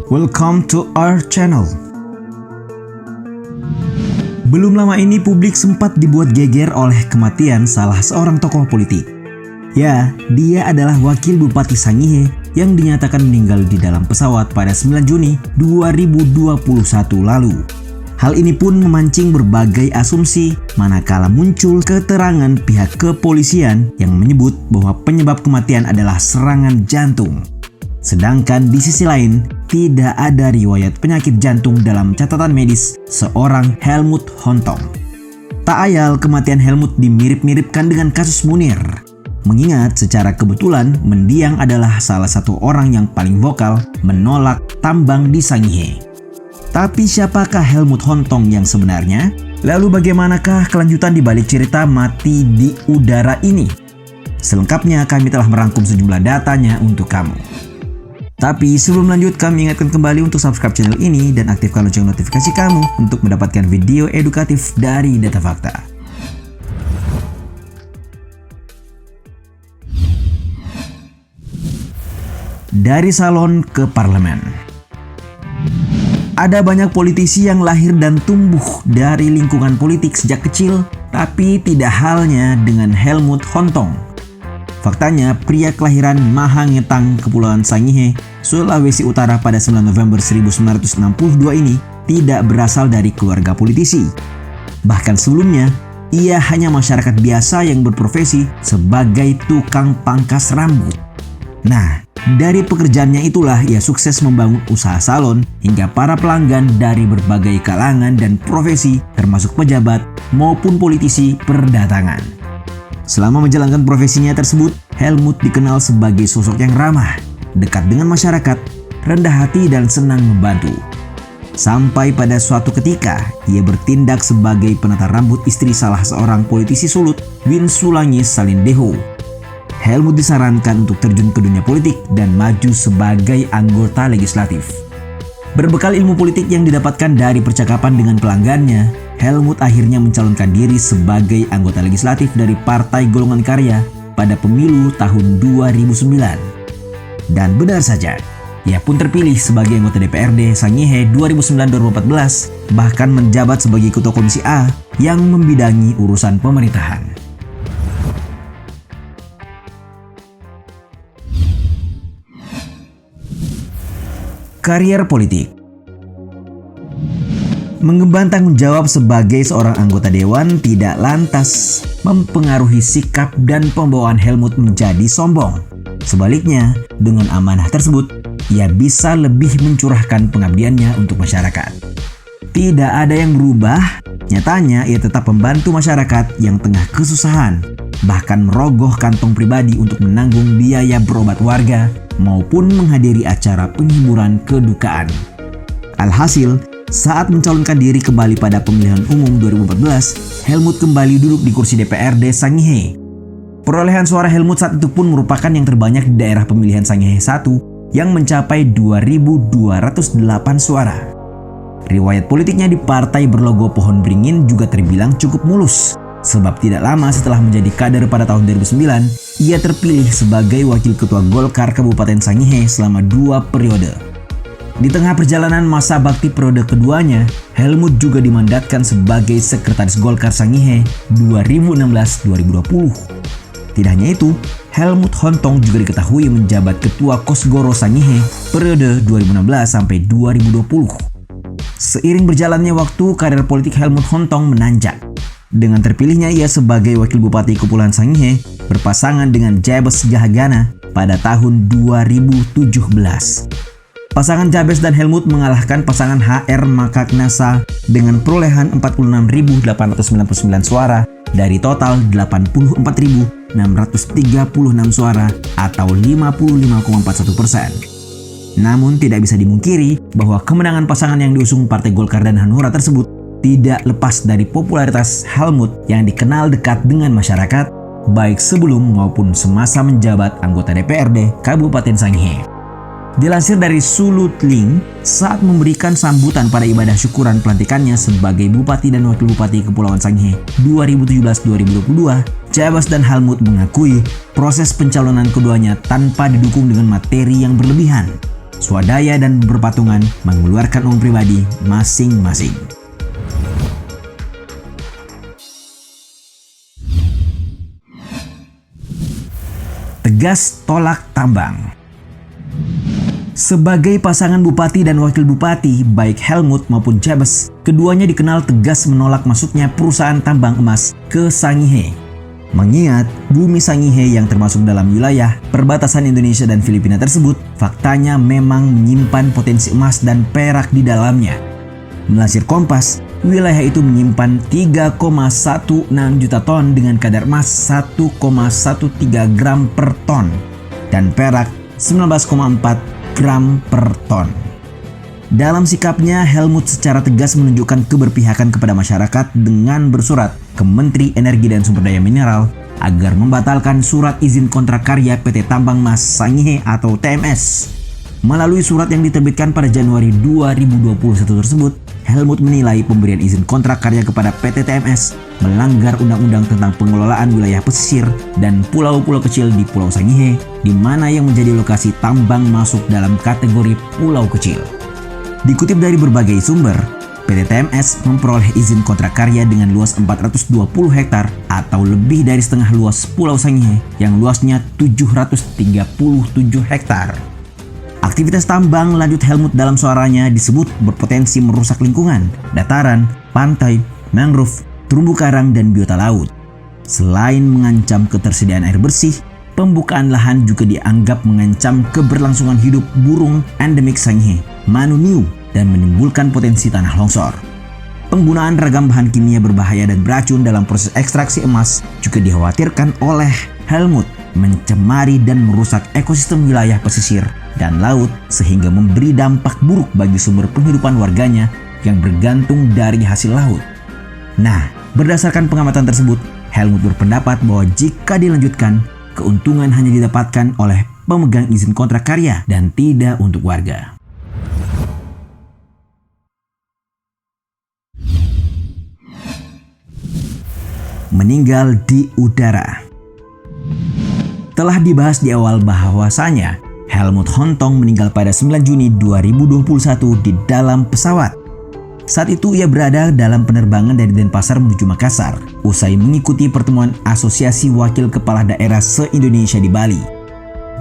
Welcome to our channel. Belum lama ini publik sempat dibuat geger oleh kematian salah seorang tokoh politik. Ya, dia adalah wakil Bupati Sangihe yang dinyatakan meninggal di dalam pesawat pada 9 Juni 2021 lalu. Hal ini pun memancing berbagai asumsi manakala muncul keterangan pihak kepolisian yang menyebut bahwa penyebab kematian adalah serangan jantung. Sedangkan di sisi lain, tidak ada riwayat penyakit jantung dalam catatan medis seorang Helmut Hontong. Tak ayal kematian Helmut dimirip-miripkan dengan kasus Munir. Mengingat secara kebetulan mendiang adalah salah satu orang yang paling vokal menolak tambang di Sangihe. Tapi siapakah Helmut Hontong yang sebenarnya? Lalu bagaimanakah kelanjutan di balik cerita mati di udara ini? Selengkapnya kami telah merangkum sejumlah datanya untuk kamu. Tapi sebelum lanjut, kami ingatkan kembali untuk subscribe channel ini dan aktifkan lonceng notifikasi kamu untuk mendapatkan video edukatif dari Data Fakta. Dari salon ke parlemen. Ada banyak politisi yang lahir dan tumbuh dari lingkungan politik sejak kecil, tapi tidak halnya dengan Helmut Hontong. Faktanya, pria kelahiran Mahangetang, Kepulauan Sangihe, Sulawesi Utara pada 9 November 1962 ini tidak berasal dari keluarga politisi. Bahkan sebelumnya, ia hanya masyarakat biasa yang berprofesi sebagai tukang pangkas rambut. Nah, dari pekerjaannya itulah ia sukses membangun usaha salon hingga para pelanggan dari berbagai kalangan dan profesi termasuk pejabat maupun politisi berdatangan. Selama menjalankan profesinya tersebut, Helmut dikenal sebagai sosok yang ramah, dekat dengan masyarakat, rendah hati dan senang membantu. Sampai pada suatu ketika, ia bertindak sebagai penata rambut istri salah seorang politisi Sulut, Winsulangis Salindeho. Helmut disarankan untuk terjun ke dunia politik dan maju sebagai anggota legislatif. Berbekal ilmu politik yang didapatkan dari percakapan dengan pelanggannya, Helmut akhirnya mencalonkan diri sebagai anggota legislatif dari Partai Golongan Karya pada pemilu tahun 2009. Dan benar saja, ia pun terpilih sebagai anggota DPRD Sangihe 2009-2014, bahkan menjabat sebagai Ketua Komisi A yang membidangi urusan pemerintahan. Karier politik. Mengemban tanggung jawab sebagai seorang anggota dewan tidak lantas mempengaruhi sikap dan pembawaan Helmut menjadi sombong. Sebaliknya, dengan amanah tersebut, ia bisa lebih mencurahkan pengabdiannya untuk masyarakat. Tidak ada yang berubah, nyatanya ia tetap membantu masyarakat yang tengah kesusahan, bahkan merogoh kantong pribadi untuk menanggung biaya berobat warga maupun menghadiri acara penghiburan kedukaan. Alhasil, saat mencalonkan diri kembali pada pemilihan umum 2014, Helmut kembali duduk di kursi DPRD Sangihe. Perolehan suara Helmut saat itu pun merupakan yang terbanyak di daerah pemilihan Sangihe 1 yang mencapai 2.208 suara. Riwayat politiknya di partai berlogo pohon beringin juga terbilang cukup mulus, sebab tidak lama setelah menjadi kader pada tahun 2009, ia terpilih sebagai wakil ketua Golkar Kabupaten Sangihe selama 2 periode. Di tengah perjalanan masa bakti periode keduanya, Helmut juga dimandatkan sebagai sekretaris Golkar Sangihe 2016-2020. Tidak hanya itu, Helmut Hontong juga diketahui menjabat ketua Kosgoro Sangihe periode 2016-2020. Seiring berjalannya waktu, karir politik Helmut Hontong menanjak. Dengan terpilihnya ia sebagai wakil Bupati Kepulauan Sangihe berpasangan dengan Jabes Gahagana pada tahun 2017. Pasangan Jabes dan Helmut mengalahkan pasangan HR Makagnasa dengan perolehan 46.899 suara dari total 84.636 suara atau 55,41%. Namun tidak bisa dimungkiri bahwa kemenangan pasangan yang diusung Partai Golkar dan Hanura tersebut tidak lepas dari popularitas Helmut yang dikenal dekat dengan masyarakat, baik sebelum maupun semasa menjabat anggota DPRD Kabupaten Sangihe. Dilansir dari Sulut Link, saat memberikan sambutan pada ibadah syukuran pelantikannya sebagai Bupati dan Wakil Bupati Kepulauan Sangihe 2017-2022, Jabes dan Helmut mengakui proses pencalonan keduanya tanpa didukung dengan materi yang berlebihan. swadaya dan berpatungan mengeluarkan uang pribadi masing-masing. Tegas tolak tambang. Sebagai pasangan bupati dan wakil bupati, baik Helmut maupun Jabez, keduanya dikenal tegas menolak masuknya perusahaan tambang emas ke Sangihe. Mengingat bumi Sangihe yang termasuk dalam wilayah perbatasan Indonesia dan Filipina tersebut, faktanya memang menyimpan potensi emas dan perak di dalamnya. Melansir Kompas, wilayah itu menyimpan 3,16 juta ton dengan kadar emas 1,13 gram per ton dan perak 19,4 gram per ton. Dalam sikapnya, Helmut secara tegas menunjukkan keberpihakan kepada masyarakat dengan bersurat ke Menteri Energi dan Sumber Daya Mineral agar membatalkan surat izin kontrak karya PT Tambang Mas Sangihe atau TMS. Melalui surat yang diterbitkan pada Januari 2021 tersebut, Helmut menilai pemberian izin kontrak karya kepada PT TMS melanggar Undang-Undang tentang pengelolaan wilayah pesisir dan pulau-pulau kecil di Pulau Sangihe, di mana yang menjadi lokasi tambang masuk dalam kategori pulau kecil. Dikutip dari berbagai sumber, PT TMS memperoleh izin kontrak karya dengan luas 420 hektar atau lebih dari setengah luas Pulau Sangihe yang luasnya 737 hektar. Aktivitas tambang, lanjut Helmut dalam suaranya, disebut berpotensi merusak lingkungan, dataran, pantai, mangrove, terumbu karang, dan biota laut. Selain mengancam ketersediaan air bersih, pembukaan lahan juga dianggap mengancam keberlangsungan hidup burung endemik Sangihe, Manu New, dan menimbulkan potensi tanah longsor. Penggunaan ragam bahan kimia berbahaya dan beracun dalam proses ekstraksi emas juga dikhawatirkan oleh Helmut mencemari dan merusak ekosistem wilayah pesisir dan laut sehingga memberi dampak buruk bagi sumber penghidupan warganya yang bergantung dari hasil laut. Nah, berdasarkan pengamatan tersebut, Helmut berpendapat bahwa jika dilanjutkan, keuntungan hanya didapatkan oleh pemegang izin kontrak karya dan tidak untuk warga. Meninggal di udara. Telah dibahas di awal bahwasanya Helmut Hontong meninggal pada 9 Juni 2021 di dalam pesawat. Saat itu ia berada dalam penerbangan dari Denpasar menuju Makassar usai mengikuti pertemuan Asosiasi Wakil Kepala Daerah se-Indonesia di Bali.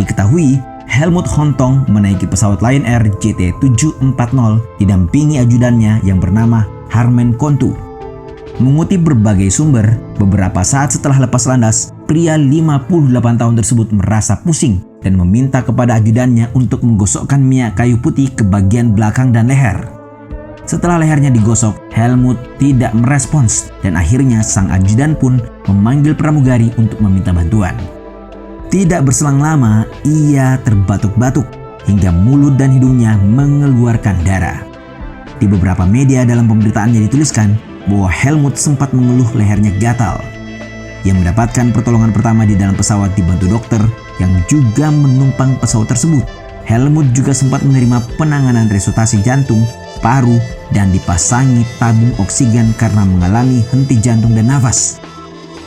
Diketahui, Helmut Hontong menaiki pesawat Lion Air JT740 didampingi ajudannya yang bernama Harmen Kontu. Mengutip berbagai sumber, beberapa saat setelah lepas landas, pria 58 tahun tersebut merasa pusing dan meminta kepada ajudannya untuk menggosokkan minyak kayu putih ke bagian belakang dan leher. Setelah lehernya digosok, Helmut tidak merespons dan akhirnya sang ajudan pun memanggil pramugari untuk meminta bantuan. Tidak berselang lama, ia terbatuk-batuk hingga mulut dan hidungnya mengeluarkan darah. Di beberapa media dalam pemberitaannya dituliskan bahwa Helmut sempat mengeluh lehernya gatal. Ia mendapatkan pertolongan pertama di dalam pesawat dibantu dokter yang juga menumpang pesawat tersebut. Helmut juga sempat menerima penanganan resusitasi jantung, paru, dan dipasangi tabung oksigen karena mengalami henti jantung dan nafas.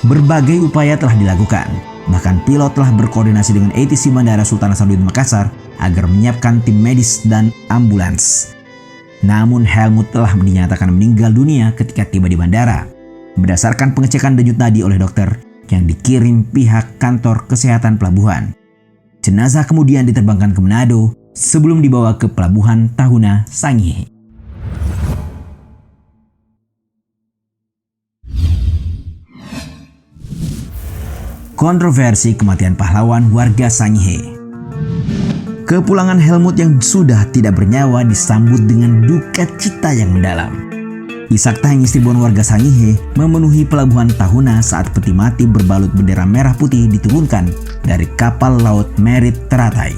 Berbagai upaya telah dilakukan. Bahkan pilot telah berkoordinasi dengan ATC Bandara Sultan Hasanuddin Makassar agar menyiapkan tim medis dan ambulans. Namun Helmut telah dinyatakan meninggal dunia ketika tiba di bandara, berdasarkan pengecekan denyut nadi oleh dokter yang dikirim pihak kantor kesehatan pelabuhan. Jenazah kemudian diterbangkan ke Manado sebelum dibawa ke pelabuhan Tahuna, Sangihe. Kontroversi kematian pahlawan warga Sangihe. Kepulangan Helmut yang sudah tidak bernyawa disambut dengan duka cita yang mendalam. Isak tangis ribuan warga Sangihe memenuhi pelabuhan Tahuna saat peti mati berbalut bendera merah putih diturunkan dari kapal laut Merit Teratai.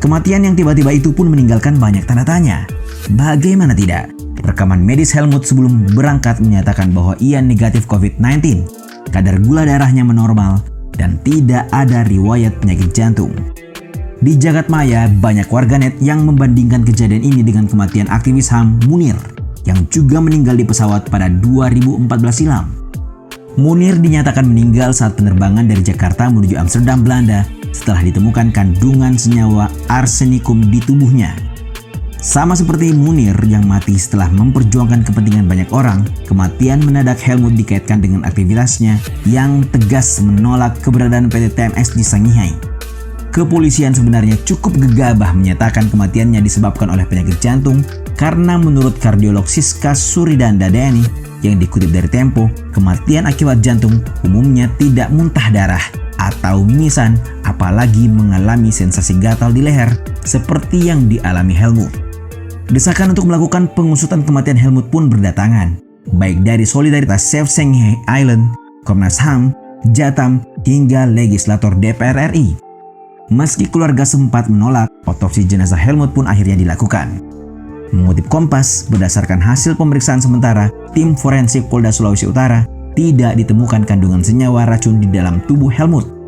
Kematian yang tiba-tiba itu pun meninggalkan banyak tanda tanya. Bagaimana tidak? Rekaman medis Helmut sebelum berangkat menyatakan bahwa ia negatif COVID-19, kadar gula darahnya menormal, dan tidak ada riwayat penyakit jantung. Di jagat maya, banyak warganet yang membandingkan kejadian ini dengan kematian aktivis HAM Munir yang juga meninggal di pesawat pada 2014 silam. Munir dinyatakan meninggal saat penerbangan dari Jakarta menuju Amsterdam, Belanda setelah ditemukan kandungan senyawa arsenikum di tubuhnya. Sama seperti Munir yang mati setelah memperjuangkan kepentingan banyak orang, kematian mendadak Helmut dikaitkan dengan aktivitasnya yang tegas menolak keberadaan PT TMS di Shanghai. Kepolisian sebenarnya cukup gegabah menyatakan kematiannya disebabkan oleh penyakit jantung karena menurut kardiolog Siska Suridandadeni yang dikutip dari Tempo, kematian akibat jantung umumnya tidak muntah darah atau mimisan, apalagi mengalami sensasi gatal di leher seperti yang dialami Helmut. Desakan untuk melakukan pengusutan kematian Helmut pun berdatangan, baik dari Solidaritas Save Shanghai Island, Komnas HAM, Jatam, hingga legislator DPR RI. Meski keluarga sempat menolak, otopsi jenazah Helmut pun akhirnya dilakukan. Mengutip Kompas, berdasarkan hasil pemeriksaan sementara, tim forensik Polda Sulawesi Utara tidak ditemukan kandungan senyawa racun di dalam tubuh Helmut.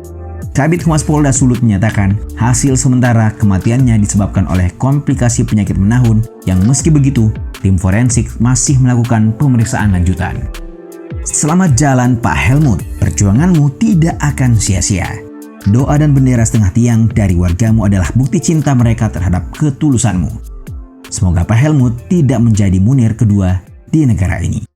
Kabid Humas Polda Sulut menyatakan hasil sementara kematiannya disebabkan oleh komplikasi penyakit menahun yang meski begitu, tim forensik masih melakukan pemeriksaan lanjutan. Selamat jalan Pak Helmut, perjuanganmu tidak akan sia-sia. Doa dan bendera setengah tiang dari wargamu adalah bukti cinta mereka terhadap ketulusanmu. Semoga Pak Helmut tidak menjadi Munir kedua di negara ini.